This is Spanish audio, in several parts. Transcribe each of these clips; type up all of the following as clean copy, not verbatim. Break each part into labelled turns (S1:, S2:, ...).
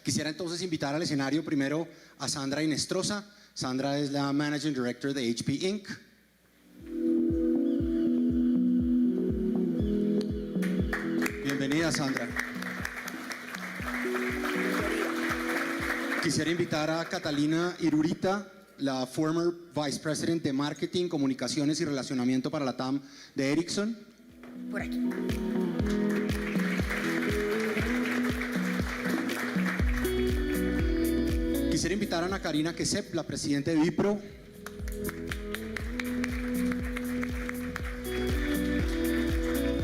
S1: Quisiera entonces invitar al escenario primero a Sandra Inestrosa. Sandra es la Managing Director de HP Inc. Bienvenida, Sandra. Quisiera invitar a Catalina Irurita, la former Vice President de Marketing, Comunicaciones y Relacionamiento para la TAM de Ericsson.
S2: Por aquí.
S1: Quisiera invitar a Ana Karina Quesep, la Presidenta de Vipro.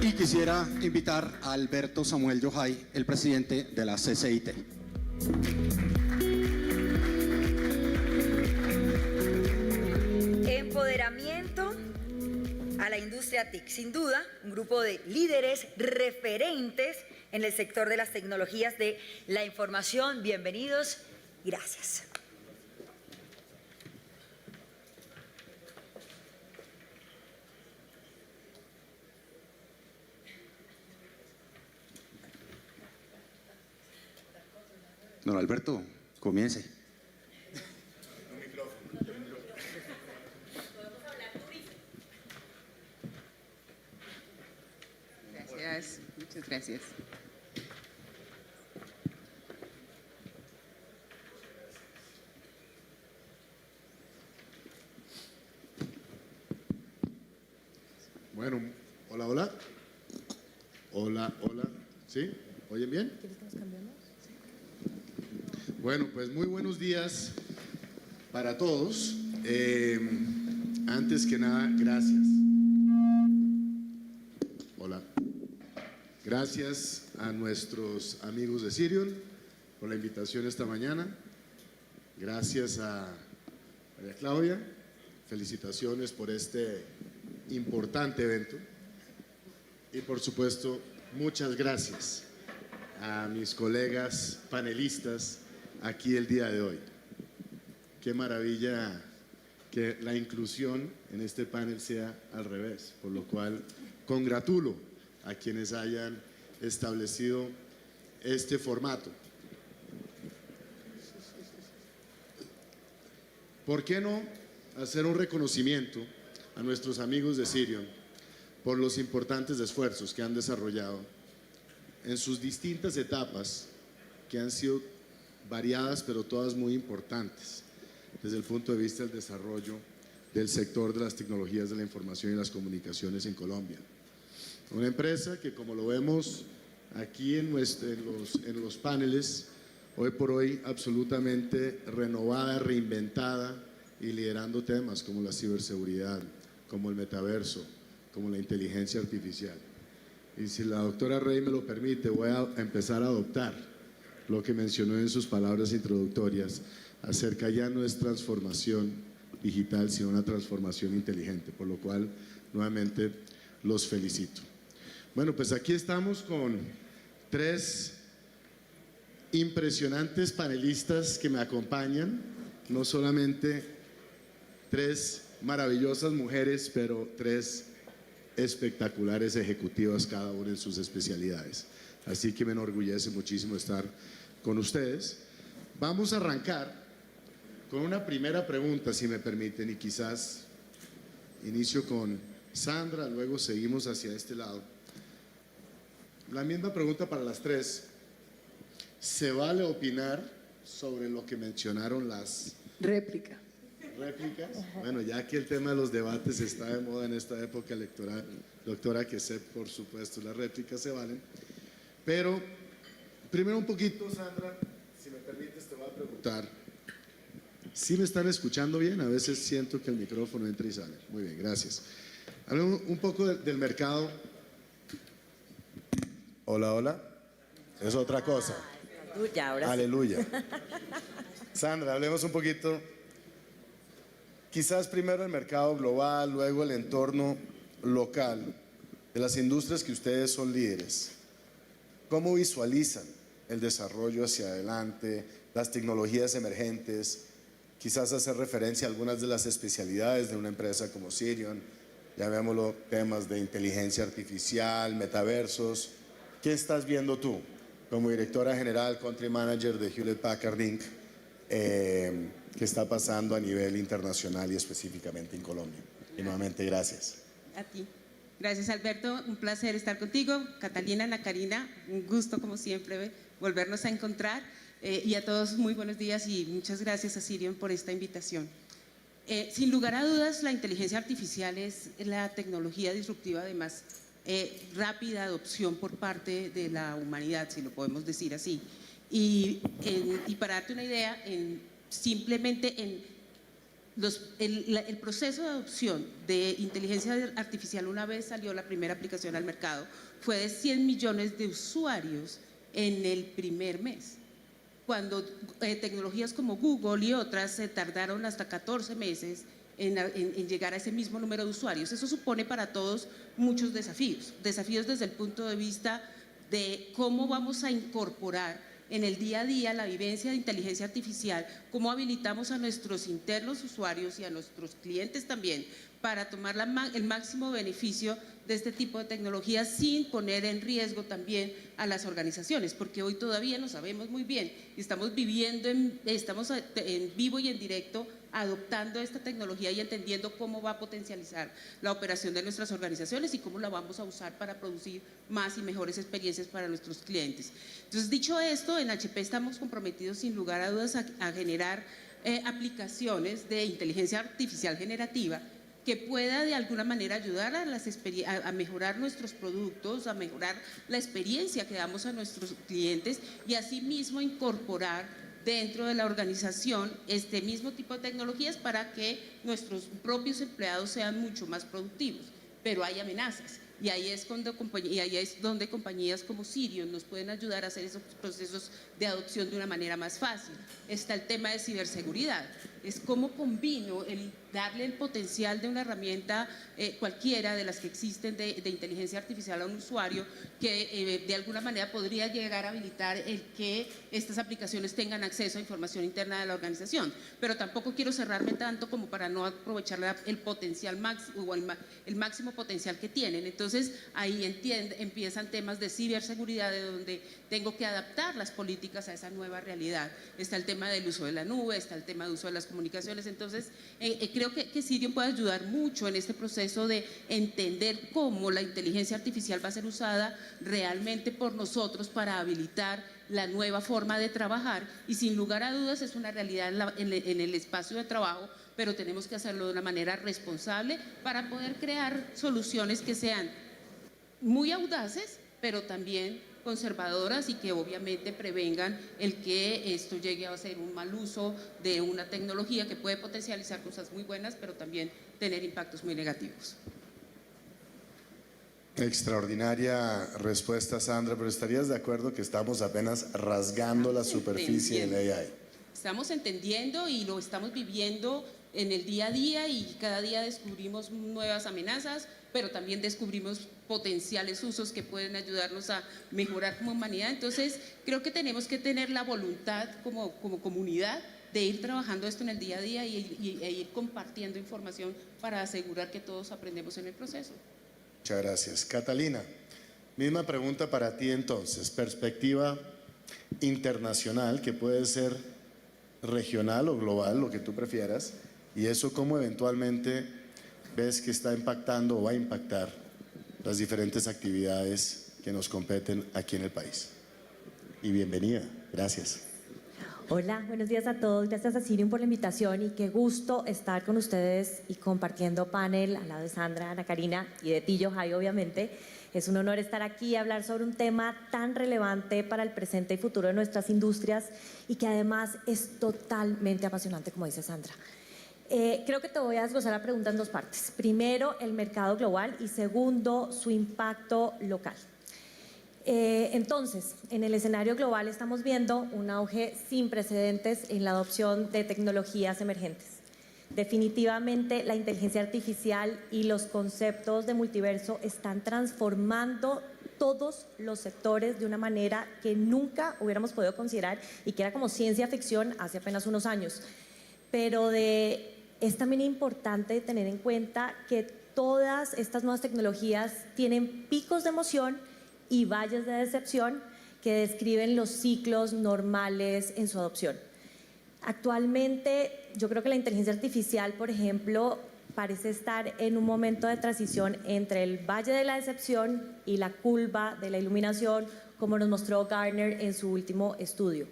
S1: Y quisiera invitar a Alberto Samuel Yojay, el Presidente de la CCIT.
S2: Empoderamiento a la industria TIC. Sin duda, un grupo de líderes referentes en el sector de las tecnologías de la información. Bienvenidos. Gracias.
S1: Don Alberto, comience.
S3: Gracias, muchas gracias.
S4: Bueno, hola, hola. Hola, hola. ¿Sí? ¿Oyen bien?
S2: ¿Quieres que nos cambiemos?
S4: Bueno, pues muy buenos días para todos. Antes que nada, gracias. Hola. Gracias a nuestros amigos de Sirion por la invitación esta mañana. Gracias a María Claudia. Felicitaciones por este importante evento. Y por supuesto, muchas gracias a mis colegas panelistas aquí el día de hoy. Qué maravilla que la inclusión en este panel sea al revés, por lo cual congratulo a quienes hayan establecido este formato. ¿Por qué no hacer un reconocimiento a nuestros amigos de Sirion por los importantes esfuerzos que han desarrollado en sus distintas etapas, que han sido variadas pero todas muy importantes desde el punto de vista del desarrollo del sector de las tecnologías de la información y las comunicaciones en Colombia? Una empresa que, como lo vemos aquí en los paneles, hoy por hoy absolutamente renovada, reinventada y liderando temas como la ciberseguridad, como el metaverso, como la inteligencia artificial. Y si la doctora Rey me lo permite, voy a empezar a adoptar lo que mencionó en sus palabras introductorias acerca ya no es transformación digital, sino una transformación inteligente, por lo cual nuevamente los felicito. Bueno, pues aquí estamos con tres impresionantes panelistas que me acompañan, no solamente tres maravillosas mujeres, pero tres espectaculares ejecutivas, cada una en sus especialidades. Así que me enorgullece muchísimo estar con ustedes. Vamos a arrancar con una primera pregunta, si me permiten, y quizás inicio con Sandra, luego seguimos hacia este lado. La misma pregunta para las tres. ¿Se vale opinar sobre lo que mencionaron las
S3: Réplica.
S4: réplicas? Bueno, ya que el tema de los debates está de moda en esta época electoral, doctora Quesep, por supuesto, las réplicas se valen. Pero primero un poquito, Sandra, si me permites, te voy a preguntar. ¿Sí me están escuchando bien? A veces siento que el micrófono entra y sale. Muy bien, gracias. Hablemos un poco del mercado. Hola, hola. Es otra cosa. Aleluya. Sandra, hablemos un poquito. Quizás primero el mercado global, luego el entorno local de las industrias que ustedes son líderes. ¿Cómo visualizan el desarrollo hacia adelante, las tecnologías emergentes? Quizás hacer referencia a algunas de las especialidades de una empresa como Sirion, llamémoslo temas de inteligencia artificial, metaversos. ¿Qué estás viendo tú como directora general, Country Manager de Hewlett Packard Inc., qué está pasando a nivel internacional y específicamente en Colombia. Y nuevamente, gracias.
S3: A ti. Gracias, Alberto. Un placer estar contigo. Catalina, Ana Karina, un gusto como siempre volvernos a encontrar. Y a todos muy buenos días y muchas gracias a Sirion por esta invitación. Sin lugar a dudas, la inteligencia artificial es la tecnología disruptiva de más rápida adopción por parte de la humanidad, si lo podemos decir así. Y para darte una idea, simplemente el proceso de adopción de inteligencia artificial, una vez salió la primera aplicación al mercado, fue de 100 millones de usuarios en el primer mes. Cuando tecnologías como Google y otras se tardaron hasta 14 meses en llegar a ese mismo número de usuarios. Eso supone para todos muchos desafíos desde el punto de vista de cómo vamos a incorporar en el día a día la vivencia de inteligencia artificial, cómo habilitamos a nuestros internos usuarios y a nuestros clientes también para tomar el máximo beneficio de este tipo de tecnologías sin poner en riesgo también a las organizaciones, porque hoy todavía no sabemos muy bien y estamos estamos en vivo y en directo adoptando esta tecnología y entendiendo cómo va a potencializar la operación de nuestras organizaciones y cómo la vamos a usar para producir más y mejores experiencias para nuestros clientes. Entonces, dicho esto, en HP estamos comprometidos sin lugar a dudas a generar aplicaciones de inteligencia artificial generativa que pueda de alguna manera ayudar a mejorar nuestros productos, a mejorar la experiencia que damos a nuestros clientes y asimismo incorporar dentro de la organización este mismo tipo de tecnologías para que nuestros propios empleados sean mucho más productivos. Pero hay amenazas y ahí es donde compañías como Sirion nos pueden ayudar a hacer esos procesos de adopción de una manera más fácil. Está el tema de ciberseguridad, es cómo combino darle el potencial de una herramienta cualquiera de las que existen de inteligencia artificial a un usuario que de alguna manera podría llegar a habilitar el que estas aplicaciones tengan acceso a información interna de la organización, pero tampoco quiero cerrarme tanto como para no aprovechar el potencial máximo o el máximo potencial que tienen. Entonces ahí empiezan temas de ciberseguridad, de donde tengo que adaptar las políticas a esa nueva realidad. Está el tema del uso de la nube, está el tema del uso de las comunicaciones. Entonces creo que Sirion puede ayudar mucho en este proceso de entender cómo la inteligencia artificial va a ser usada realmente por nosotros para habilitar la nueva forma de trabajar, y sin lugar a dudas es una realidad en el espacio de trabajo, pero tenemos que hacerlo de una manera responsable para poder crear soluciones que sean muy audaces, pero también conservadoras y que obviamente prevengan el que esto llegue a ser un mal uso de una tecnología que puede potencializar cosas muy buenas, pero también tener impactos muy negativos.
S4: Extraordinaria respuesta, Sandra, pero ¿estarías de acuerdo que estamos apenas rasgando la superficie del AI?
S3: Estamos entendiendo y lo estamos viviendo en el día a día y cada día descubrimos nuevas amenazas, pero también descubrimos potenciales usos que pueden ayudarnos a mejorar como humanidad. Entonces, creo que tenemos que tener la voluntad como comunidad de ir trabajando esto en el día a día e ir compartiendo información para asegurar que todos aprendemos en el proceso.
S4: Muchas gracias. Catalina, misma pregunta para ti entonces, perspectiva internacional, que puede ser regional o global, lo que tú prefieras, y eso cómo eventualmente ves que está impactando o va a impactar las diferentes actividades que nos competen aquí en el país. Y bienvenida, gracias.
S5: Hola, buenos días a todos. Gracias a Sirion por la invitación y qué gusto estar con ustedes y compartiendo panel al lado de Sandra, Ana Karina y de ti, Jai, obviamente. Es un honor estar aquí y hablar sobre un tema tan relevante para el presente y futuro de nuestras industrias y que además es totalmente apasionante, como dice Sandra. Creo que te voy a desglosar la pregunta en dos partes. Primero, el mercado global y segundo, su impacto local. Entonces, en el escenario global estamos viendo un auge sin precedentes en la adopción de tecnologías emergentes. Definitivamente la inteligencia artificial y los conceptos de multiverso están transformando todos los sectores de una manera que nunca hubiéramos podido considerar y que era como ciencia ficción hace apenas unos años. Pero es también importante tener en cuenta que todas estas nuevas tecnologías tienen picos de emoción y valles de decepción, que describen los ciclos normales en su adopción. Actualmente, yo creo que la inteligencia artificial, por ejemplo, parece estar en un momento de transición entre el valle de la decepción y la curva de la iluminación, como nos mostró Gartner en su último estudio.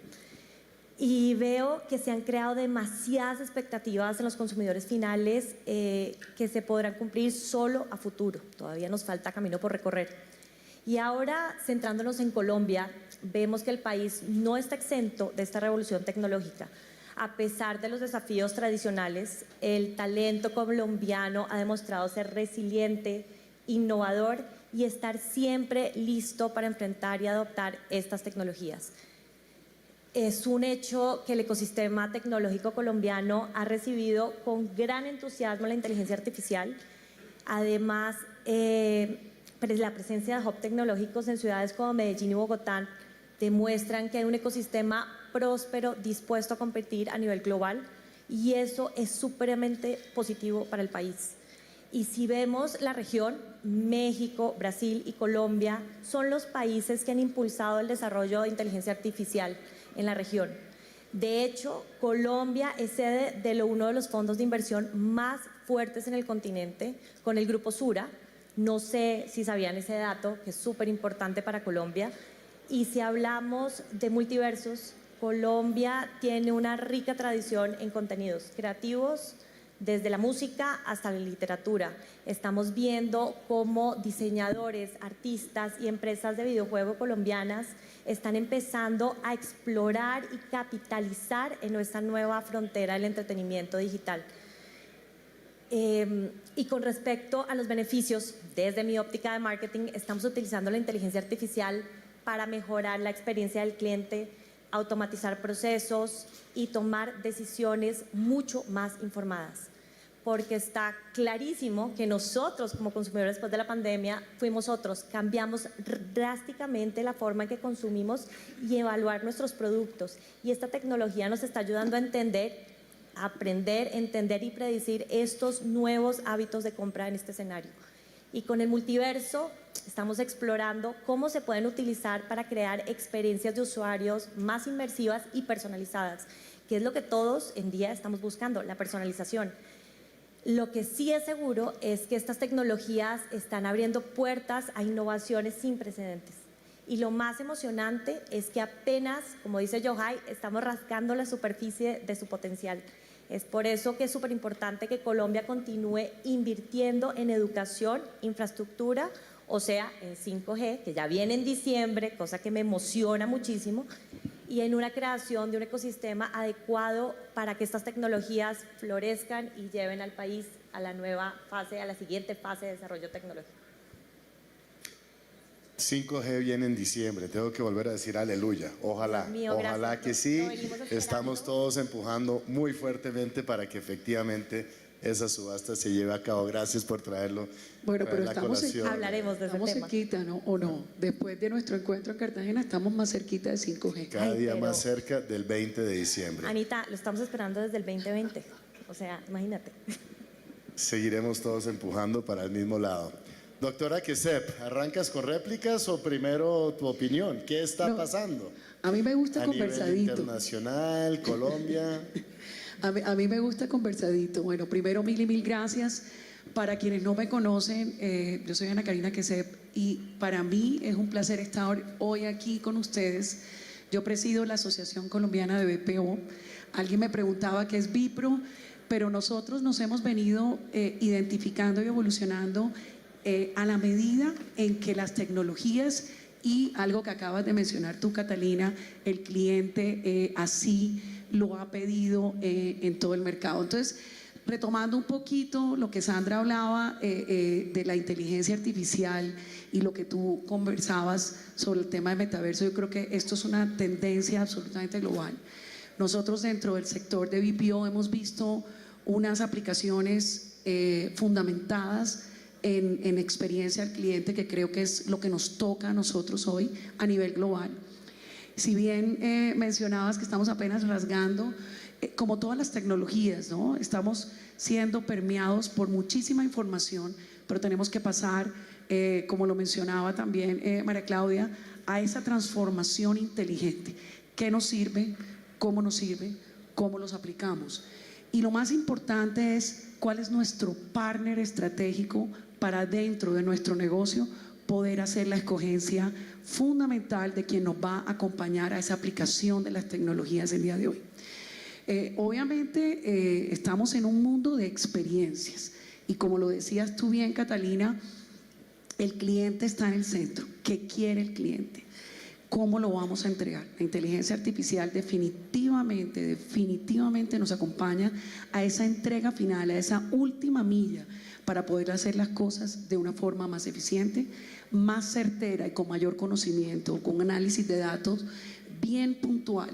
S5: Y veo que se han creado demasiadas expectativas en los consumidores finales que se podrán cumplir solo a futuro. Todavía nos falta camino por recorrer. Y ahora, centrándonos en Colombia, vemos que el país no está exento de esta revolución tecnológica. A pesar de los desafíos tradicionales, el talento colombiano ha demostrado ser resiliente, innovador y estar siempre listo para enfrentar y adoptar estas tecnologías. Es un hecho que el ecosistema tecnológico colombiano ha recibido con gran entusiasmo la inteligencia artificial. Además, la presencia de hubs tecnológicos en ciudades como Medellín y Bogotá demuestran que hay un ecosistema próspero dispuesto a competir a nivel global y eso es supremamente positivo para el país. Y si vemos la región, México, Brasil y Colombia son los países que han impulsado el desarrollo de inteligencia artificial en la región. De hecho, Colombia es sede de uno de los fondos de inversión más fuertes en el continente, con el Grupo Sura. No sé si sabían ese dato, que es súper importante para Colombia. Y si hablamos de multiversos, Colombia tiene una rica tradición en contenidos creativos, desde la música hasta la literatura. Estamos viendo cómo diseñadores, artistas y empresas de videojuegos colombianas están empezando a explorar y capitalizar en nuestra nueva frontera del entretenimiento digital. Y con respecto a los beneficios, desde mi óptica de marketing, estamos utilizando la inteligencia artificial para mejorar la experiencia del cliente, automatizar procesos y tomar decisiones mucho más informadas. Porque está clarísimo que nosotros como consumidores después de la pandemia fuimos otros, cambiamos drásticamente la forma en que consumimos y evaluar nuestros productos. Y esta tecnología nos está ayudando a entender, a aprender, entender y predecir estos nuevos hábitos de compra en este escenario. Y con el multiverso estamos explorando cómo se pueden utilizar para crear experiencias de usuarios más inmersivas y personalizadas, que es lo que todos en día estamos buscando, la personalización. Lo que sí es seguro es que estas tecnologías están abriendo puertas a innovaciones sin precedentes. Y lo más emocionante es que apenas, como dice Yohai, estamos rascando la superficie de su potencial. Es por eso que es súper importante que Colombia continúe invirtiendo en educación, infraestructura, o sea, en 5G, que ya viene en diciembre, cosa que me emociona muchísimo, y en una creación de un ecosistema adecuado para que estas tecnologías florezcan y lleven al país a la nueva fase, a la siguiente fase de desarrollo tecnológico.
S4: 5G viene en diciembre, tengo que volver a decir aleluya, ojalá,
S5: Dios mío,
S4: ojalá
S5: gracias.
S4: que sí,
S5: Lo venimos esperando.
S4: estamos todos empujando muy fuertemente para que efectivamente esa subasta se lleve a cabo. Gracias por traerlo.
S6: Bueno,
S4: traer
S6: pero
S4: la
S6: estamos
S4: colación.
S5: Hablaremos de ese
S6: Estamos
S5: tema.
S6: cerquita, ¿no? ¿O no? Después de nuestro encuentro en Cartagena estamos más cerquita de 5G.
S4: Cada
S5: Ay,
S4: día
S5: pero-
S4: más cerca del 20 de diciembre.
S5: Anita, lo estamos esperando desde el 2020. O sea, imagínate.
S4: Seguiremos todos empujando para el mismo lado. Doctora Quesep, ¿arrancas con réplicas o primero tu opinión? ¿Qué está
S6: No,
S4: pasando?
S6: A mí me gusta
S4: A nivel
S6: conversadito.
S4: internacional, Colombia.
S6: A mí me gusta conversadito. Bueno, primero mil gracias. Para quienes no me conocen, yo soy Ana Karina Quesep y para mí es un placer estar hoy aquí con ustedes. Yo presido la Asociación Colombiana de BPO. Alguien me preguntaba qué es BIPRO, pero nosotros nos hemos venido identificando y evolucionando a la medida en que las tecnologías y algo que acabas de mencionar tú, Catalina, el cliente así lo ha pedido en todo el mercado. Entonces, retomando un poquito lo que Sandra hablaba de la inteligencia artificial y lo que tú conversabas sobre el tema de metaverso, yo creo que esto es una tendencia absolutamente global. Nosotros dentro del sector de BPO hemos visto unas aplicaciones fundamentadas en experiencia al cliente, que creo que es lo que nos toca a nosotros hoy a nivel global. Si bien mencionabas que estamos apenas rasgando, como todas las tecnologías, ¿no? Estamos siendo permeados por muchísima información, pero tenemos que pasar, como lo mencionaba también María Claudia, a esa transformación inteligente. ¿Qué nos sirve? ¿Cómo nos sirve? ¿Cómo los aplicamos? Y lo más importante es cuál es nuestro partner estratégico para dentro de nuestro negocio poder hacer la escogencia fundamental de quien nos va a acompañar a esa aplicación de las tecnologías del día de hoy. Obviamente estamos en un mundo de experiencias y como lo decías tú bien, Catalina, el cliente está en el centro. ¿Qué quiere el cliente? ¿Cómo lo vamos a entregar? La inteligencia artificial definitivamente nos acompaña a esa entrega final, a esa última milla para poder hacer las cosas de una forma más eficiente, más certera y con mayor conocimiento, con análisis de datos bien puntual.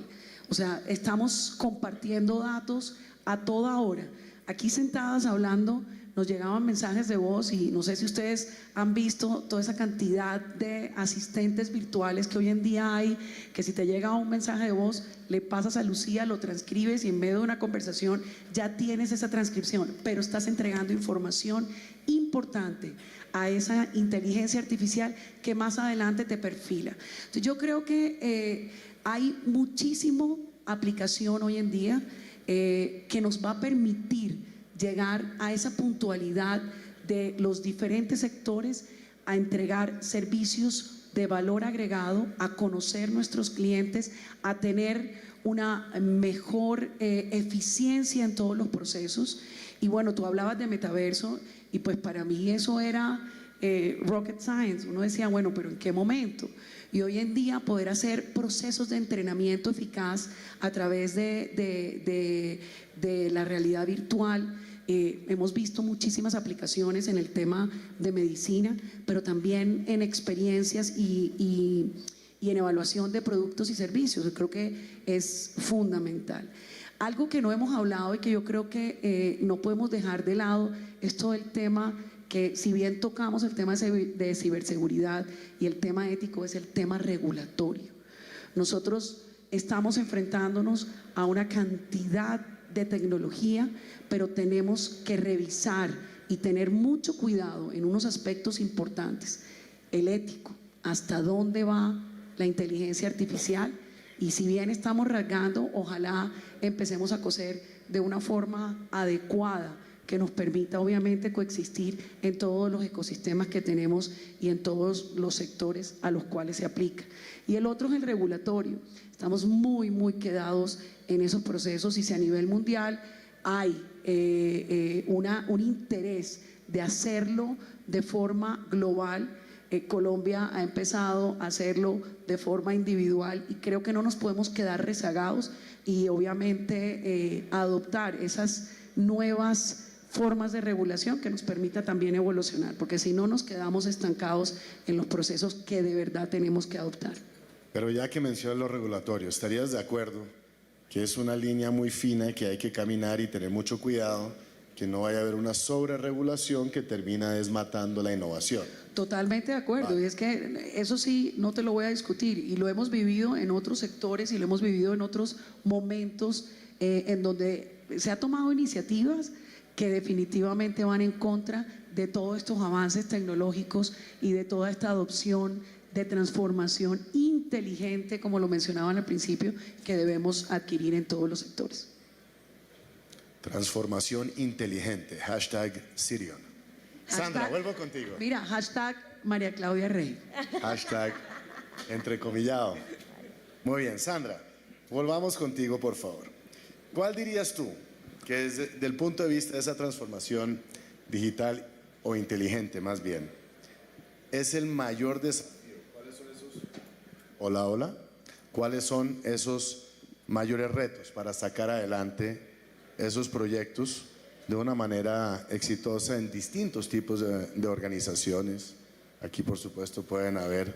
S6: O sea, estamos compartiendo datos a toda hora. Aquí sentadas hablando, nos llegaban mensajes de voz y no sé si ustedes han visto toda esa cantidad de asistentes virtuales que hoy en día hay, que si te llega un mensaje de voz, le pasas a Lucía, lo transcribes y en medio de una conversación ya tienes esa transcripción, pero estás entregando información importante a esa inteligencia artificial que más adelante te perfila. Entonces, yo creo que hay muchísima aplicación hoy en día que nos va a permitir llegar a esa puntualidad de los diferentes sectores, a entregar servicios de valor agregado, a conocer nuestros clientes, a tener una mejor eficiencia en todos los procesos. Y bueno, tú hablabas de metaverso y pues para mí eso era rocket science. Uno decía, bueno, pero ¿en qué momento? Y hoy en día poder hacer procesos de entrenamiento eficaz a través de la realidad virtual. Hemos visto muchísimas aplicaciones en el tema de medicina, pero también en experiencias y en evaluación de productos y servicios. Creo que es fundamental. Algo que no hemos hablado y que yo creo que no podemos dejar de lado es todo el tema que, si bien tocamos el tema de ciberseguridad y el tema ético, es el tema regulatorio. Nosotros estamos enfrentándonos a una cantidad de tecnología, pero tenemos que revisar y tener mucho cuidado en unos aspectos importantes. El ético, hasta dónde va la inteligencia artificial, y si bien estamos rasgando, ojalá empecemos a coser de una forma adecuada que nos permita obviamente coexistir en todos los ecosistemas que tenemos y en todos los sectores a los cuales se aplica. Y el otro es el regulatorio. Estamos muy quedados en esos procesos y si a nivel mundial hay un interés de hacerlo de forma global, Colombia ha empezado a hacerlo de forma individual y creo que no nos podemos quedar rezagados y obviamente adoptar esas nuevas formas de regulación que nos permita también evolucionar, porque si no nos quedamos estancados en los procesos que de verdad tenemos que adoptar.
S4: Pero ya que mencionas lo regulatorio, ¿estarías de acuerdo que es una línea muy fina y que hay que caminar y tener mucho cuidado, que no vaya a haber una sobreregulación que termina desmatando la innovación?
S6: Totalmente de acuerdo,
S4: Vale.
S6: y es que eso sí, no te lo voy a discutir, y lo hemos vivido en otros sectores y lo hemos vivido en otros momentos en donde se ha tomado iniciativas que definitivamente van en contra de todos estos avances tecnológicos y de toda esta adopción de transformación inteligente, como lo mencionaban al principio, que debemos adquirir en todos los sectores.
S4: Transformación inteligente, #Sirion. Sandra,
S6: Hashtag-
S4: vuelvo contigo.
S6: Mira, María Claudia Rey.
S4: #entrecomillado. Muy bien, Sandra, volvamos contigo, por favor. ¿Cuál dirías tú que desde el punto de vista de esa transformación digital o inteligente, más bien, es el mayor desafío? ¿Cuáles son esos? Hola, hola. ¿Cuáles son esos mayores retos para sacar adelante esos proyectos de una manera exitosa en distintos tipos de organizaciones? Aquí, por supuesto, pueden haber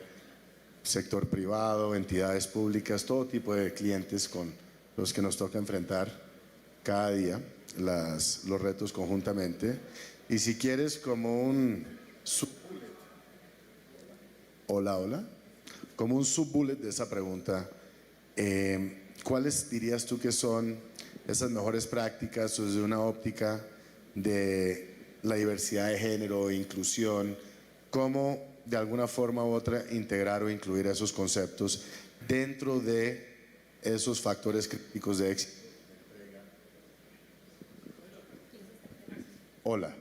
S4: sector privado, entidades públicas, todo tipo de clientes con los que nos toca enfrentar cada día los retos conjuntamente. Y si quieres como un subbullet, hola, como un subbullet de esa pregunta, ¿cuáles dirías tú que son esas mejores prácticas desde una óptica de la diversidad de género e inclusión? ¿Cómo de alguna forma u otra integrar o incluir esos conceptos dentro de esos factores críticos de éxito. Hola,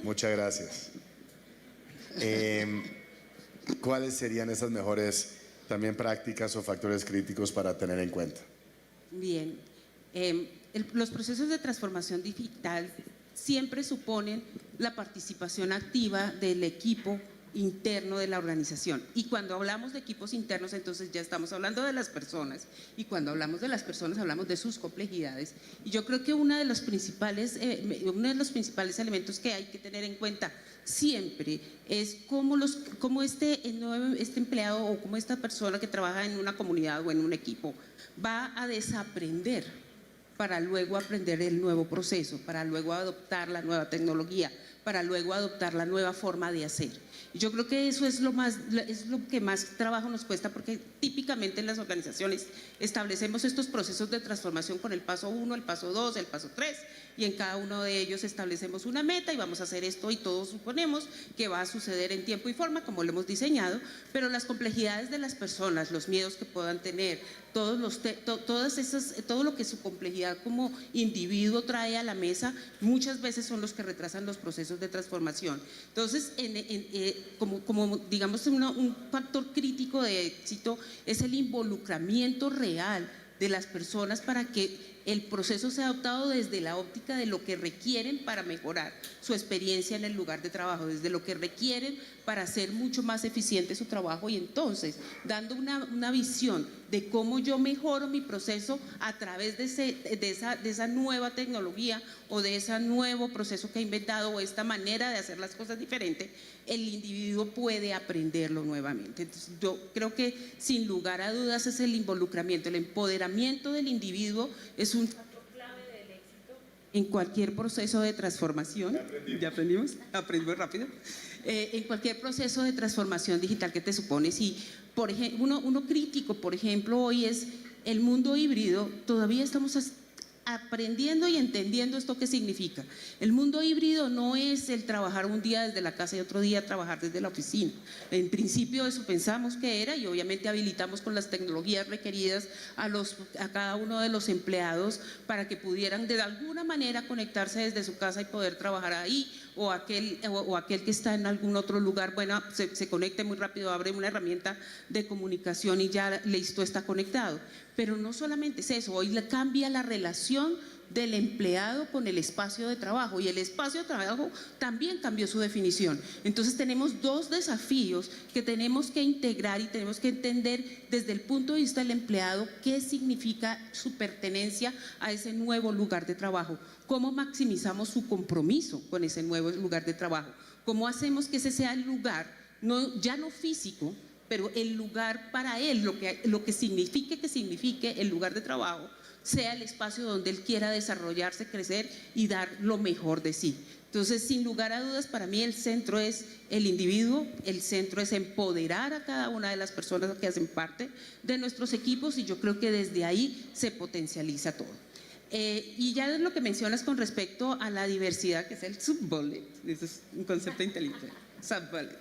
S4: muchas gracias. ¿Cuáles serían esas mejores también prácticas o factores críticos para tener en cuenta?
S3: Bien, los procesos de transformación digital siempre suponen la participación activa del equipo interno de la organización. Y cuando hablamos de equipos internos, entonces ya estamos hablando de las personas. Y cuando hablamos de las personas, hablamos de sus complejidades. Y yo creo que uno de los principales elementos que hay que tener en cuenta siempre es cómo este empleado o cómo esta persona que trabaja en una comunidad o en un equipo va a desaprender para luego aprender el nuevo proceso, para luego adoptar la nueva tecnología, para luego adoptar la nueva forma de hacer. Y yo creo que eso es lo que más trabajo nos cuesta, porque típicamente en las organizaciones establecemos estos procesos de transformación con el paso 1, el paso 2, el paso 3, y en cada uno de ellos establecemos una meta y vamos a hacer esto y todos suponemos que va a suceder en tiempo y forma como lo hemos diseñado, pero las complejidades de las personas, los miedos que puedan tener, todo lo que su complejidad como individuo trae a la mesa, muchas veces son los que retrasan los procesos de transformación. Entonces, como digamos un factor crítico de éxito es el involucramiento real de las personas para que el proceso sea adoptado desde la óptica de lo que requieren para mejorar su experiencia en el lugar de trabajo, desde lo que requieren para hacer mucho más eficiente su trabajo, y entonces dando una visión de cómo yo mejoro mi proceso a través de esa nueva tecnología o de ese nuevo proceso que he inventado o esta manera de hacer las cosas diferente, el individuo puede aprenderlo nuevamente. Entonces, yo creo que sin lugar a dudas es el involucramiento, el empoderamiento del individuo es un factor clave del éxito en cualquier proceso de transformación. ¿Ya aprendimos? Aprendimos rápido. En cualquier proceso de transformación digital que te supones. Y, por ejemplo, uno crítico, por ejemplo, hoy es el mundo híbrido. Todavía estamos aprendiendo y entendiendo esto qué significa. El mundo híbrido no es el trabajar un día desde la casa y otro día trabajar desde la oficina. En principio eso pensamos que era, y obviamente habilitamos con las tecnologías requeridas a cada uno de los empleados para que pudieran de alguna manera conectarse desde su casa y poder trabajar ahí, o aquel que está en algún otro lugar, bueno, se conecte muy rápido, abre una herramienta de comunicación y ya listo, está conectado. Pero no solamente es eso, hoy cambia la relación del empleado con el espacio de trabajo, y el espacio de trabajo también cambió su definición. Entonces tenemos dos desafíos que tenemos que integrar y tenemos que entender desde el punto de vista del empleado qué significa su pertenencia a ese nuevo lugar de trabajo, cómo maximizamos su compromiso con ese nuevo lugar de trabajo, cómo hacemos que ese sea el lugar, ya no físico, pero el lugar para él, lo que signifique el lugar de trabajo, sea el espacio donde él quiera desarrollarse, crecer y dar lo mejor de sí. Entonces, sin lugar a dudas, para mí el centro es el individuo, el centro es empoderar a cada una de las personas que hacen parte de nuestros equipos, y yo creo que desde ahí se potencializa todo. Y ya lo que mencionas con respecto a la diversidad, que es el subbullet, eso es un concepto inteligente, subbullet.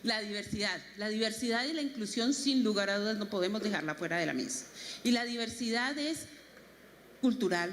S3: La diversidad y la inclusión, sin lugar a dudas, no podemos dejarla fuera de la mesa. Y la diversidad es cultural,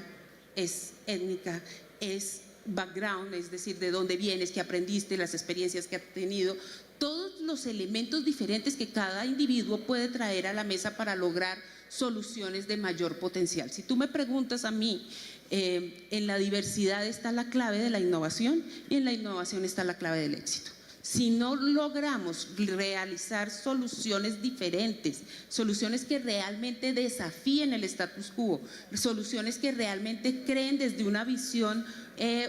S3: es étnica, es background, es decir, de dónde vienes, qué aprendiste, las experiencias que has tenido, todos los elementos diferentes que cada individuo puede traer a la mesa para lograr soluciones de mayor potencial. Si tú me preguntas a mí, en la diversidad está la clave de la innovación, y en la innovación está la clave del éxito. Si no logramos realizar soluciones diferentes, soluciones que realmente desafíen el status quo, soluciones que realmente creen desde una visión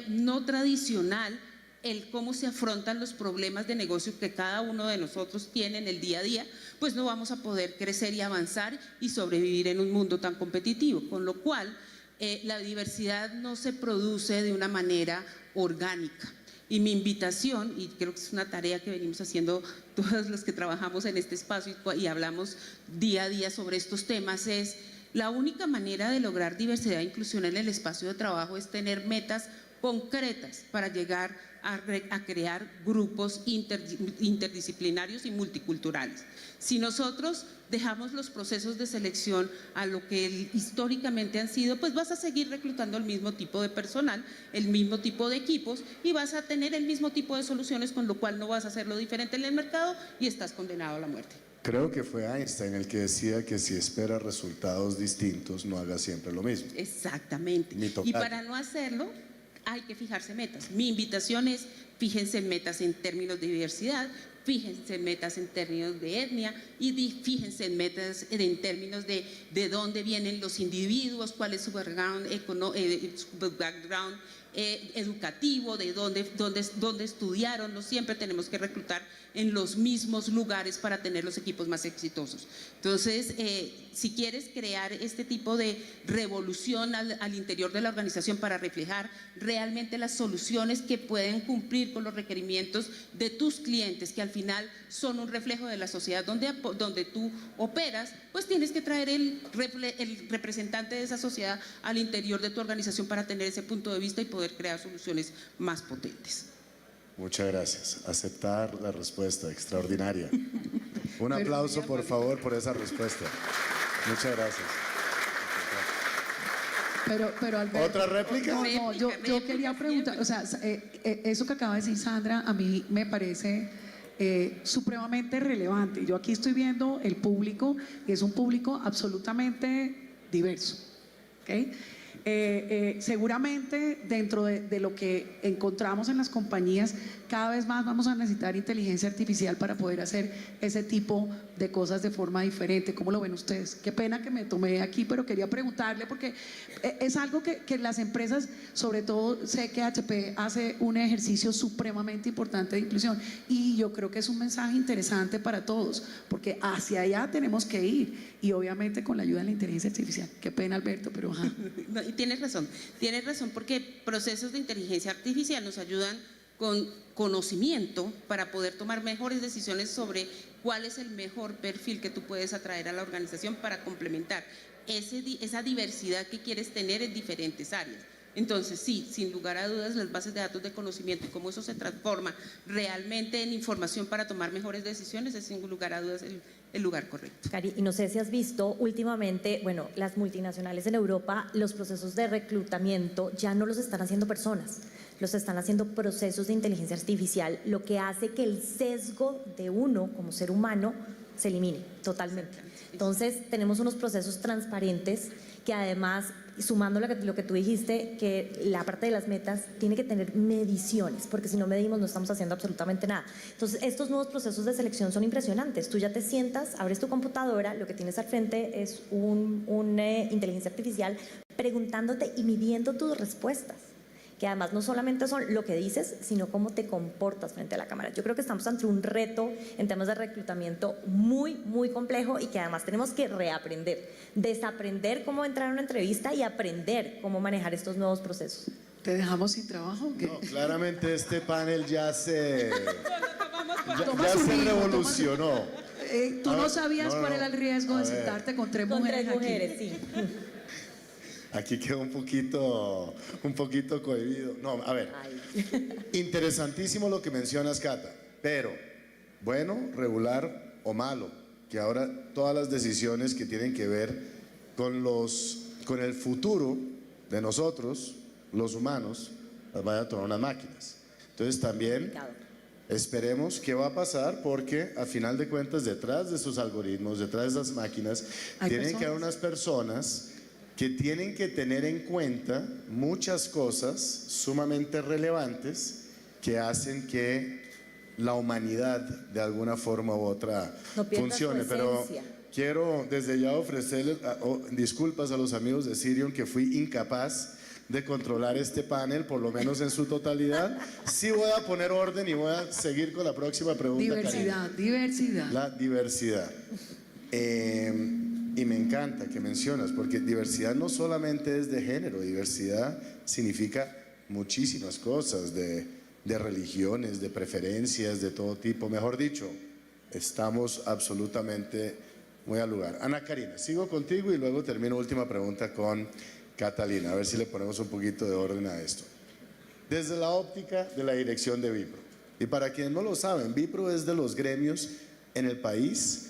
S3: no tradicional el cómo se afrontan los problemas de negocio que cada uno de nosotros tiene en el día a día, pues no vamos a poder crecer y avanzar y sobrevivir en un mundo tan competitivo. Con lo cual, la diversidad no se produce de una manera orgánica. Y mi invitación, y creo que es una tarea que venimos haciendo todos los que trabajamos en este espacio y hablamos día a día sobre estos temas, es la única manera de lograr diversidad e inclusión en el espacio de trabajo es tener metas concretas para llegar a crear grupos interdisciplinarios y multiculturales. Si nosotros dejamos los procesos de selección a lo que históricamente han sido, pues vas a seguir reclutando el mismo tipo de personal, el mismo tipo de equipos y vas a tener el mismo tipo de soluciones, con lo cual no vas a hacerlo diferente en el mercado y estás condenado a la muerte.
S4: Creo que fue Einstein el que decía que si espera resultados distintos, no haga siempre lo mismo.
S3: Exactamente. Y para no hacerlo, hay que fijarse metas. Mi invitación es, fíjense en metas en términos de diversidad, fíjense en metas en términos de etnia y fíjense en metas en términos de dónde vienen los individuos, cuál es su background, educativo, de dónde estudiaron. No siempre tenemos que reclutar en los mismos lugares para tener los equipos más exitosos. Entonces, si quieres crear este tipo de revolución al interior de la organización para reflejar realmente las soluciones que pueden cumplir con los requerimientos de tus clientes, que al final son un reflejo de la sociedad donde tú operas, pues tienes que traer el representante de esa sociedad al interior de tu organización para tener ese punto de vista y poder crear soluciones más potentes.
S4: Muchas gracias. Aceptar la respuesta, extraordinaria. Un aplauso, por favor, por esa respuesta. Muchas gracias.
S6: Pero Alberto,
S4: ¿Otra réplica?
S6: No, yo quería preguntar, o sea, eso que acaba de decir Sandra a mí me parece supremamente relevante. Yo aquí estoy viendo el público y es un público absolutamente diverso, ¿ok? Seguramente dentro de lo que encontramos en las compañías, cada vez más vamos a necesitar inteligencia artificial para poder hacer ese tipo de cosas de forma diferente. ¿Cómo lo ven ustedes? Qué pena que me tomé aquí, pero quería preguntarle porque es algo que las empresas, sobre todo sé que HP hace un ejercicio supremamente importante de inclusión y yo creo que es un mensaje interesante para todos porque hacia allá tenemos que ir y obviamente con la ayuda de la inteligencia artificial. Qué pena, Alberto, pero ajá.
S3: No, y tienes razón porque procesos de inteligencia artificial nos ayudan con conocimiento para poder tomar mejores decisiones sobre cuál es el mejor perfil que tú puedes atraer a la organización para complementar esa diversidad que quieres tener en diferentes áreas. Entonces, sí, sin lugar a dudas, las bases de datos de conocimiento y cómo eso se transforma realmente en información para tomar mejores decisiones es sin lugar a dudas el lugar correcto.
S5: Cari, y no sé si has visto últimamente, bueno, las multinacionales en Europa, los procesos de reclutamiento ya no los están haciendo personas, los están haciendo procesos de inteligencia artificial, lo que hace que el sesgo de uno como ser humano se elimine totalmente. Entonces, tenemos unos procesos transparentes que además, sumando lo que tú dijiste, que la parte de las metas tiene que tener mediciones, porque si no medimos no estamos haciendo absolutamente nada. Entonces, estos nuevos procesos de selección son impresionantes. Tú ya te sientas, abres tu computadora, lo que tienes al frente es una inteligencia artificial preguntándote y midiendo tus respuestas, que además no solamente son lo que dices, sino cómo te comportas frente a la cámara. Yo creo que estamos ante un reto en temas de reclutamiento muy, muy complejo y que además tenemos que reaprender, desaprender cómo entrar a una entrevista y aprender cómo manejar estos nuevos procesos.
S6: ¿Te dejamos sin trabajo o qué?
S4: No, claramente este panel ya se
S6: Toma su ritmo,
S4: revolucionó.
S6: Tú no sabías cuál era el riesgo de
S4: a ver.
S6: sentarte con tres
S5: Con
S6: mujeres
S5: tres mujeres,
S6: aquí.
S5: sí.
S4: Aquí quedó un poquito cohibido. No, a ver, interesantísimo lo que mencionas, Cata, pero bueno, regular o malo, que ahora todas las decisiones que tienen que ver con el futuro de nosotros, los humanos, las vayan a tomar unas máquinas. Entonces también esperemos qué va a pasar, porque a final de cuentas detrás de esos algoritmos, detrás de esas máquinas, tienen que haber unas personas que tienen que tener en cuenta muchas cosas sumamente relevantes que hacen que la humanidad de alguna forma u otra
S5: no
S4: funcione. Pero quiero desde ya ofrecerles disculpas a los amigos de Sirion que fui incapaz de controlar este panel, por lo menos en su totalidad. Sí voy a poner orden y voy a seguir con la próxima pregunta.
S6: Diversidad, diversidad.
S4: La diversidad. Y me encanta que mencionas, porque diversidad no solamente es de género, diversidad significa muchísimas cosas, de religiones, de preferencias, de todo tipo. Mejor dicho, estamos absolutamente muy al lugar. Ana Karina, sigo contigo y luego termino última pregunta con Catalina, a ver si le ponemos un poquito de orden a esto. desde la óptica de la dirección de Vipro. Y para quienes no lo saben, Vipro es de los gremios en el país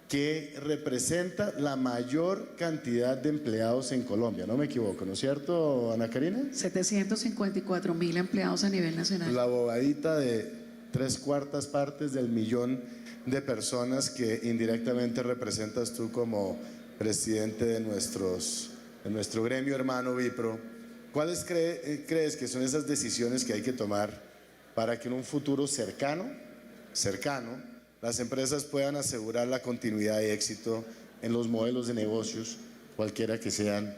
S4: que representa la mayor cantidad de empleados en Colombia, no me equivoco, ¿no es cierto, Ana Karina?
S6: 754.000 empleados a nivel nacional.
S4: La bobadita de 3/4 partes del millón de personas que indirectamente representas tú como presidente de nuestro gremio hermano Vipro. ¿Cuáles crees que son esas decisiones que hay que tomar para que en un futuro cercano, las empresas puedan asegurar la continuidad y éxito en los modelos de negocios, cualquiera que sean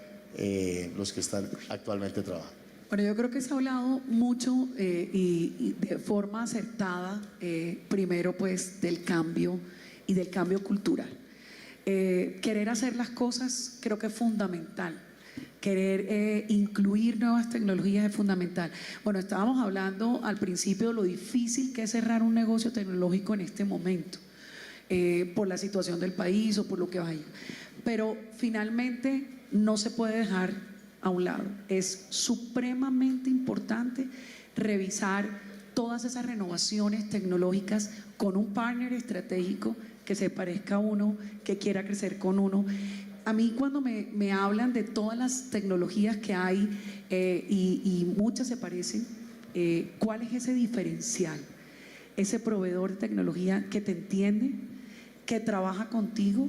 S4: los que están actualmente trabajando?
S6: Bueno, yo creo que se ha hablado mucho y de forma acertada, primero pues del cambio y del cambio cultural. Querer hacer las cosas creo que es fundamental. Querer incluir nuevas tecnologías es fundamental. Bueno, estábamos hablando al principio de lo difícil que es cerrar un negocio tecnológico en este momento, por la situación del país o por lo que vaya. Pero finalmente no se puede dejar a un lado. Es supremamente importante revisar todas esas renovaciones tecnológicas con un partner estratégico que se parezca a uno, que quiera crecer con uno. A mí cuando me hablan de todas las tecnologías que hay y muchas se parecen, ¿cuál es ese diferencial? Ese proveedor de tecnología que te entiende, que trabaja contigo,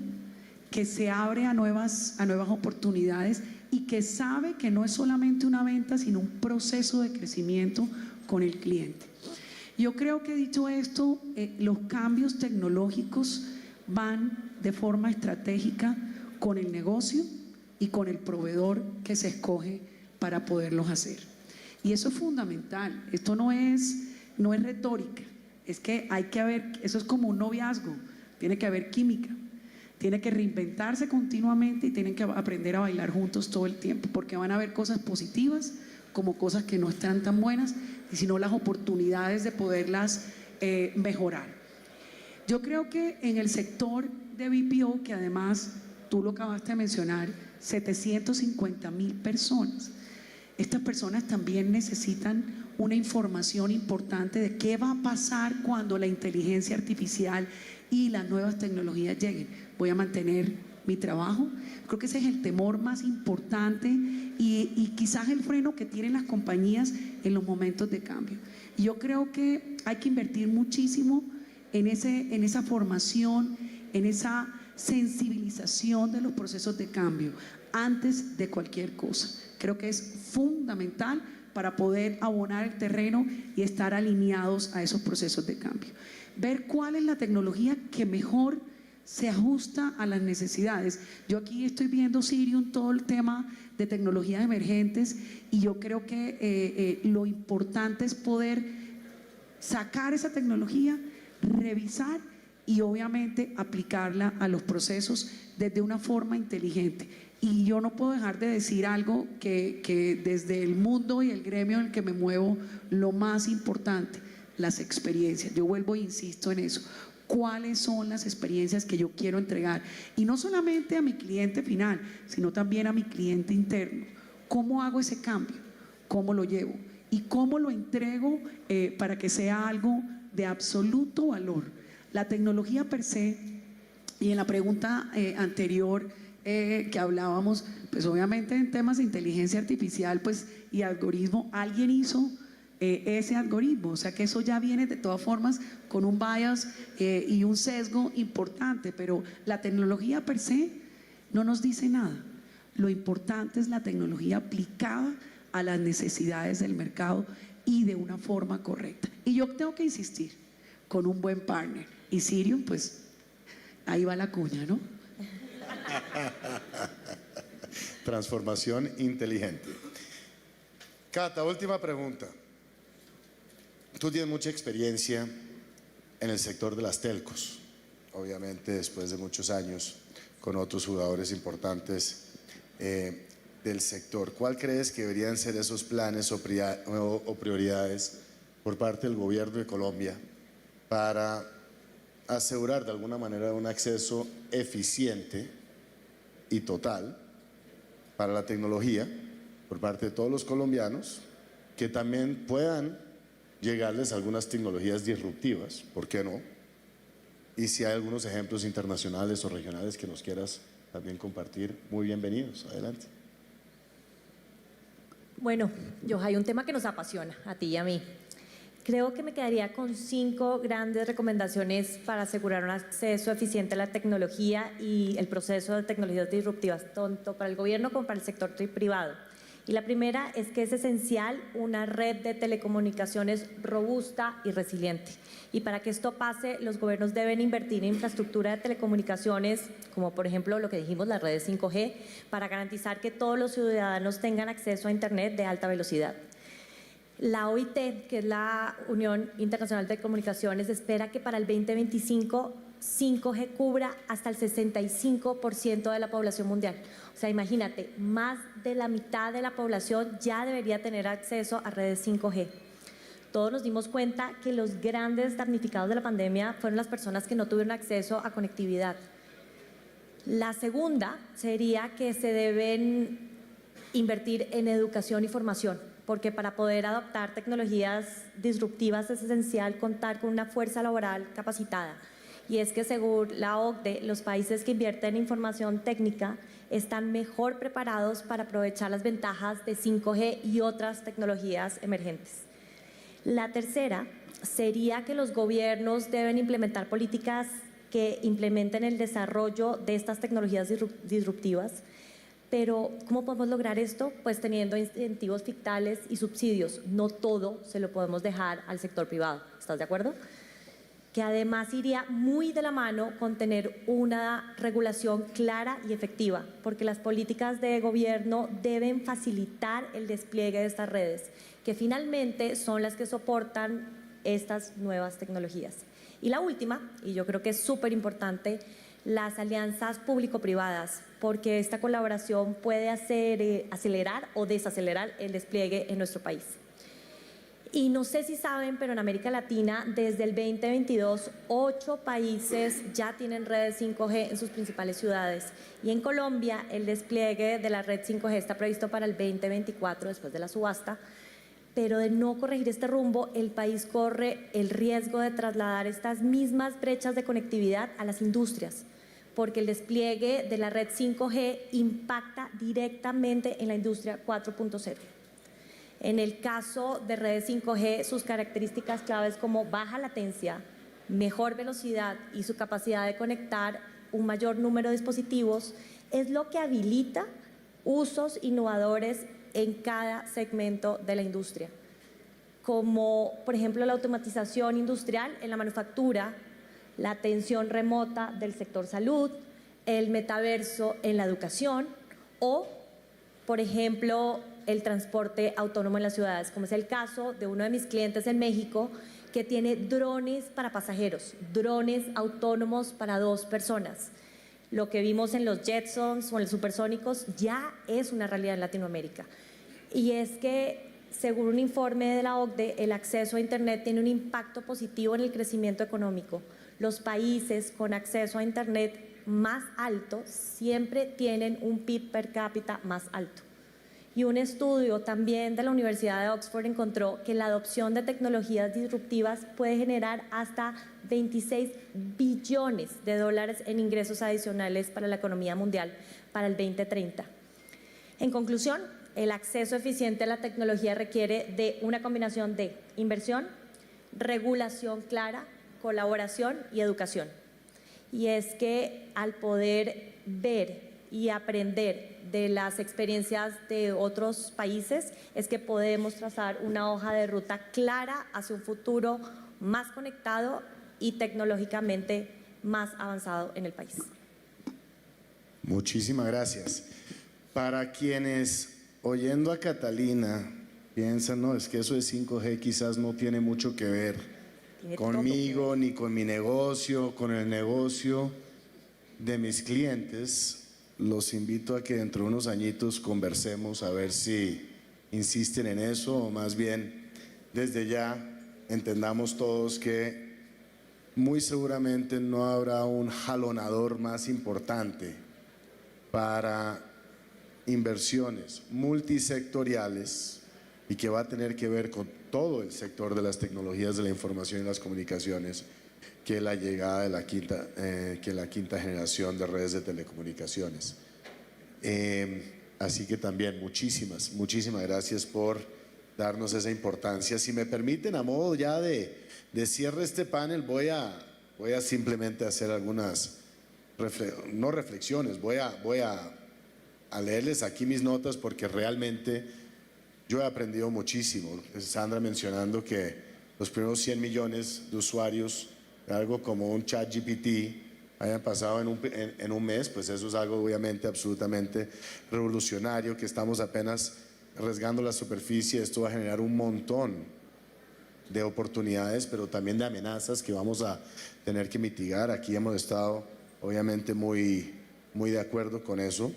S6: que se abre a nuevas oportunidades y que sabe que no es solamente una venta, sino un proceso de crecimiento con el cliente. Yo creo que dicho esto, los cambios tecnológicos van de forma estratégica con el negocio y con el proveedor que se escoge para poderlos hacer. Y eso es fundamental. Esto no es retórica. Es que hay que haber, eso es como un noviazgo. Tiene que haber química. Tiene que reinventarse continuamente y tienen que aprender a bailar juntos todo el tiempo, porque van a haber cosas positivas como cosas que no están tan buenas, y sino las oportunidades de poderlas mejorar. Yo creo que en el sector de BPO, que además tú lo acabaste de mencionar, 750.000 personas. Estas personas también necesitan una información importante de qué va a pasar cuando la inteligencia artificial y las nuevas tecnologías lleguen. ¿Voy a mantener mi trabajo? Creo que ese es el temor más importante y quizás el freno que tienen las compañías en los momentos de cambio. Y yo creo que hay que invertir muchísimo en esa formación, en esa sensibilización de los procesos de cambio antes de cualquier cosa. Creo que es fundamental para poder abonar el terreno y estar alineados a esos procesos de cambio. Ver cuál es la tecnología que mejor se ajusta a las necesidades. Yo aquí estoy viendo, Sirium, todo el tema de tecnologías emergentes y yo creo que lo importante es poder sacar esa tecnología, revisar y obviamente aplicarla a los procesos desde una forma inteligente. Y yo no puedo dejar de decir algo que desde el mundo y el gremio en el que me muevo, lo más importante, las experiencias. Yo vuelvo e insisto en eso. ¿Cuáles son las experiencias que yo quiero entregar? Y no solamente a mi cliente final, sino también a mi cliente interno. ¿Cómo hago ese cambio? ¿Cómo lo llevo? ¿Y cómo lo entrego para que sea algo de absoluto valor? La tecnología per se, y en la pregunta anterior que hablábamos, pues obviamente en temas de inteligencia artificial pues, y algoritmo, alguien hizo ese algoritmo, o sea que eso ya viene de todas formas con un bias y un sesgo importante, pero la tecnología per se no nos dice nada. Lo importante es la tecnología aplicada a las necesidades del mercado y de una forma correcta. Y yo tengo que insistir con un buen partner. Y Sirium, pues ahí va la cuña, ¿no?
S4: Transformación inteligente. Cata, última pregunta. Tú tienes mucha experiencia en el sector de las telcos, obviamente después de muchos años con otros jugadores importantes del sector. ¿Cuál crees que deberían ser esos planes o prioridades por parte del gobierno de Colombia para asegurar de alguna manera un acceso eficiente y total para la tecnología por parte de todos los colombianos que también puedan llegarles algunas tecnologías disruptivas, ¿por qué no? Y si hay algunos ejemplos internacionales o regionales que nos quieras también compartir, muy bienvenidos. Adelante.
S5: Bueno, hay un tema que nos apasiona, a ti y a mí. Creo que me quedaría con 5 grandes recomendaciones para asegurar un acceso eficiente a la tecnología y el proceso de tecnologías disruptivas, tanto para el gobierno como para el sector privado. Y la primera es que es esencial una red de telecomunicaciones robusta y resiliente. Y para que esto pase, los gobiernos deben invertir en infraestructura de telecomunicaciones, como por ejemplo lo que dijimos, las redes 5G, para garantizar que todos los ciudadanos tengan acceso a Internet de alta velocidad. La OIT, que es la Unión Internacional de Telecomunicaciones, espera que para el 2025 5G cubra hasta el 65% de la población mundial. O sea, imagínate, más de la mitad de la población ya debería tener acceso a redes 5G. Todos nos dimos cuenta que los grandes damnificados de la pandemia fueron las personas que no tuvieron acceso a conectividad. La segunda sería que se deben invertir en educación y formación, porque para poder adoptar tecnologías disruptivas es esencial contar con una fuerza laboral capacitada. Y es que según la OCDE, los países que invierten en información técnica están mejor preparados para aprovechar las ventajas de 5G y otras tecnologías emergentes. La tercera sería que los gobiernos deben implementar políticas que implementen el desarrollo de estas tecnologías disruptivas. Pero, ¿cómo podemos lograr esto? Pues teniendo incentivos fiscales y subsidios. No todo se lo podemos dejar al sector privado. ¿Estás de acuerdo? Que además iría muy de la mano con tener una regulación clara y efectiva, porque las políticas de gobierno deben facilitar el despliegue de estas redes, que finalmente son las que soportan estas nuevas tecnologías. Y la última, y yo creo que es súper importante, las alianzas público-privadas, porque esta colaboración puede acelerar o desacelerar el despliegue en nuestro país. Y no sé si saben, pero en América Latina, desde el 2022, 8 países ya tienen redes 5G en sus principales ciudades. Y en Colombia, el despliegue de la red 5G está previsto para el 2024, después de la subasta. Pero de no corregir este rumbo, el país corre el riesgo de trasladar estas mismas brechas de conectividad a las industrias, porque el despliegue de la red 5G impacta directamente en la industria 4.0. En el caso de redes 5G, sus características claves como baja latencia, mejor velocidad y su capacidad de conectar un mayor número de dispositivos es lo que habilita usos innovadores en cada segmento de la industria, como por ejemplo la automatización industrial en la manufactura, la atención remota del sector salud, el metaverso en la educación o, por ejemplo, el transporte autónomo en las ciudades, como es el caso de uno de mis clientes en México que tiene drones para pasajeros, drones autónomos para 2 personas. Lo que vimos en los Jetsons o en los supersónicos ya es una realidad en Latinoamérica. Y es que, según un informe de la OCDE, el acceso a Internet tiene un impacto positivo en el crecimiento económico. Los países con acceso a Internet más alto siempre tienen un PIB per cápita más alto. Y un estudio también de la Universidad de Oxford encontró que la adopción de tecnologías disruptivas puede generar hasta 26 billones de dólares en ingresos adicionales para la economía mundial para el 2030. En conclusión, el acceso eficiente a la tecnología requiere de una combinación de inversión, regulación clara, colaboración y educación. Y es que al poder ver y aprender de las experiencias de otros países es que podemos trazar una hoja de ruta clara hacia un futuro más conectado y tecnológicamente más avanzado en el país.
S4: Muchísimas gracias. Para quienes, oyendo a Catalina, piensan, no, es que eso de 5G quizás no tiene mucho que ver conmigo, ni con mi negocio, con el negocio de mis clientes, los invito a que dentro de unos añitos conversemos a ver si insisten en eso o más bien desde ya entendamos todos que muy seguramente no habrá un jalonador más importante para inversiones multisectoriales y que va a tener que ver con todo el sector de las tecnologías de la información y las comunicaciones, que la llegada de la quinta generación de redes de telecomunicaciones. Así que también muchísimas gracias por darnos esa importancia. Si me permiten, a modo ya de cierre este panel, voy a simplemente hacer algunas, no reflexiones, voy a leerles aquí mis notas porque realmente yo he aprendido muchísimo. Sandra mencionando que los primeros 100 millones de usuarios, algo como un ChatGPT, hayan pasado en un mes, pues eso es algo obviamente absolutamente revolucionario, que estamos apenas rasgando la superficie. Esto va a generar un montón de oportunidades, pero también de amenazas que vamos a tener que mitigar. Aquí hemos estado obviamente muy de acuerdo con eso.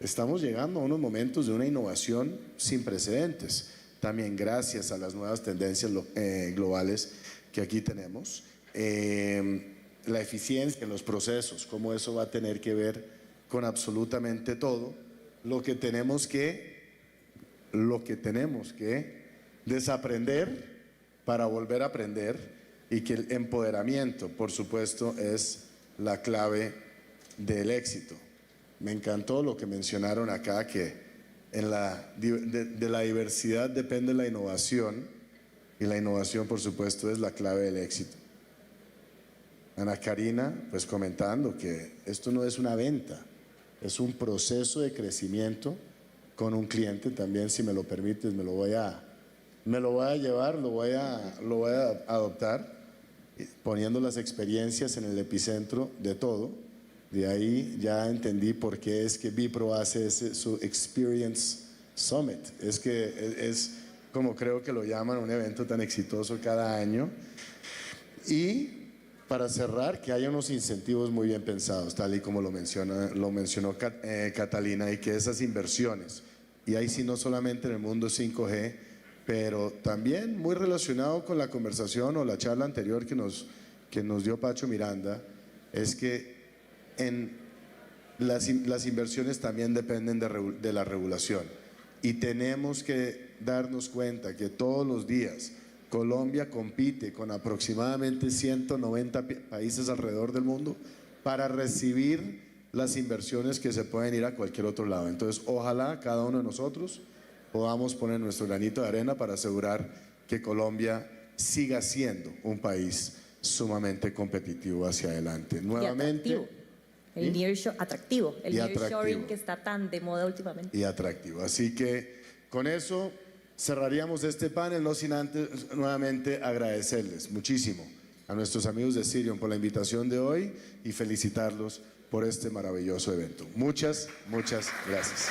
S4: Estamos llegando a unos momentos de una innovación sin precedentes, también gracias a las nuevas tendencias globales que aquí tenemos. La eficiencia en los procesos, cómo eso va a tener que ver con absolutamente todo lo que tenemos que desaprender para volver a aprender, y que el empoderamiento, por supuesto, es la clave del éxito. Me encantó lo que mencionaron acá, que de la diversidad depende la innovación, y la innovación, por supuesto, es la clave del éxito. Ana Karina, pues comentando que esto no es una venta, es un proceso de crecimiento con un cliente. También, si me lo permites, me lo voy a llevar, lo voy a adoptar, poniendo las experiencias en el epicentro de todo. De ahí ya entendí por qué es que Bipro hace su Experience Summit. Es que es como creo que lo llaman, un evento tan exitoso cada año. Y para cerrar, que haya unos incentivos muy bien pensados, tal y como lo mencionó Catalina, y que esas inversiones, y ahí sí no solamente en el mundo 5G, pero también muy relacionado con la conversación o la charla anterior que nos dio Pacho Miranda, es que las inversiones también dependen de la regulación, y tenemos que darnos cuenta que todos los días Colombia compite con aproximadamente 190 países alrededor del mundo para recibir las inversiones que se pueden ir a cualquier otro lado. Entonces, ojalá cada uno de nosotros podamos poner nuestro granito de arena para asegurar que Colombia siga siendo un país sumamente competitivo hacia adelante. Nuevamente.
S5: Atractivo. El nearshoring
S4: atractivo.
S5: que está tan de moda últimamente.
S4: Y atractivo. Así que con eso cerraríamos este panel, no sin antes nuevamente agradecerles muchísimo a nuestros amigos de Cirium por la invitación de hoy y felicitarlos por este maravilloso evento. Muchas gracias.